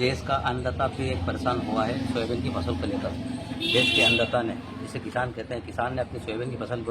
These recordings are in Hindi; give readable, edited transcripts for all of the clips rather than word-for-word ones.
देश का अन्नदाता भी एक परेशान हुआ है सोयाबीन की फसल को लेकर। देश के अन्नदाता ने, जिसे किसान कहते हैं, किसान ने अपनी सोयाबीन की फसल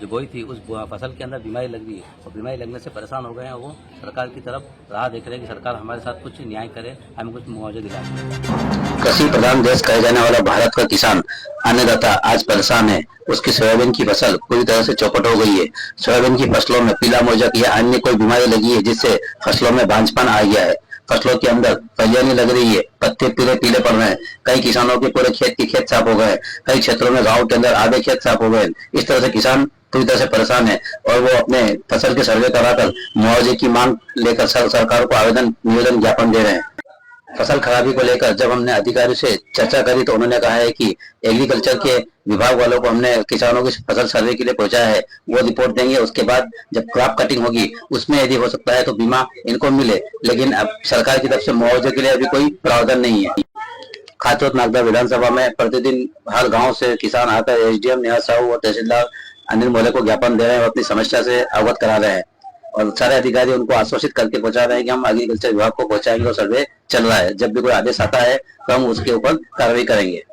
जो बोई थी, उस फसल के अंदर बीमारी लग गई और बीमारी लगने से परेशान हो गए हैं। वो सरकार की तरफ राह देख रहे हैं कि सरकार हमारे साथ कुछ न्याय करे, हमें कुछ मुआवजा दिलाए। कृषि प्रधान देश कहे जाने वाला भारत का किसान अन्नदाता आज परेशान है। उसकी सोयाबीन की फसल पूरी तरह से चौपट हो गई है। सोयाबीन की फसलों में पीला मोजक या अन्य कोई बीमारी लगी है, जिससे फसलों में बांझपन आ गया है। फसलों के अंदर फलियां लग रही है, पत्ते पीले पीले पड़ रहे हैं। कई किसानों के पूरे खेत साफ हो गए। कई क्षेत्रों में गाँव के अंदर आधे खेत साफ हो गए। इस तरह से किसान पूरी तरह से परेशान है और वो अपने फसल के सर्वे कराकर मुआवजे की मांग लेकर सरकार को निवेदन ज्ञापन दे रहे हैं। फसल खराबी को लेकर जब हमने अधिकारियों से चर्चा करी तो उन्होंने कहा है कि एग्रीकल्चर के विभाग वालों को हमने किसानों की फसल सर्वे के लिए पहुंचाया है, वो रिपोर्ट देंगे। उसके बाद जब क्रॉप कटिंग होगी उसमें यदि हो सकता है तो बीमा इनको मिले, लेकिन अब सरकार की तरफ से मुआवजे के लिए अभी कोई प्रावधान नहीं है। खाचोत नागदा विधानसभा में प्रतिदिन हर गांव से किसान आकर एसडीएम निहाल साहू और तहसीलदार अनिल मोले को ज्ञापन दे रहे हैं और अपनी समस्या से अवगत करा रहे हैं और सारे अधिकारी उनको आश्वासित करके पहुंचा रहे हैं कि हम एग्रीकल्चर विभाग को पहुंचाएंगे और सर्वे चल रहा है। जब भी कोई आदेश आता है तो हम उसके ऊपर कार्रवाई करेंगे।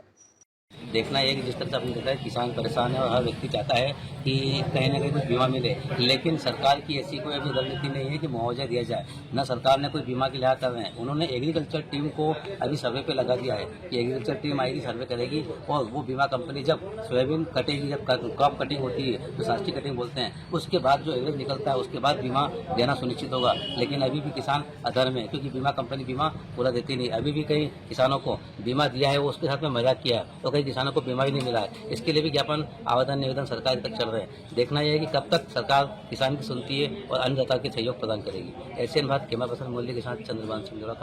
देखना है कि जिस तरह से आपने बताया, किसान परेशान है और हर व्यक्ति चाहता है कि कहीं ना कहीं कुछ बीमा मिले, लेकिन सरकार की ऐसी कोई अभी रणनीति नहीं है कि मुआवजा दिया जाए। न सरकार ने कोई बीमा की लिहाज कर रहे हैं। उन्होंने एग्रीकल्चर टीम को अभी सर्वे पे लगा दिया है कि एग्रीकल्चर टीम आएगी, सर्वे करेगी और वो बीमा कंपनी जब सोयाबीन कटेगी, जब क्रॉप कटिंग होती है तो सांची कटिंग बोलते हैं, उसके बाद जो एवरेज निकलता है उसके बाद बीमा देना सुनिश्चित होगा। लेकिन अभी भी किसान अधर में, क्योंकि बीमा कंपनी बीमा पूरा देती नहीं। अभी भी कई किसानों को बीमा दिया है, वो उसके साथ में मजाक किया है, तो कई किसानों को बीमा ही नहीं मिला है। इसके लिए भी ज्ञापन, आवेदन, निवेदन सरकार तक चल रहे हैं। देखना यह है कि कब तक सरकार किसान की सुनती है और अन्नदाता के सहयोग प्रदान करेगी। ऐसे बात कैमरा पर्सन मूल्य के साथ चंद्रभान सिंह का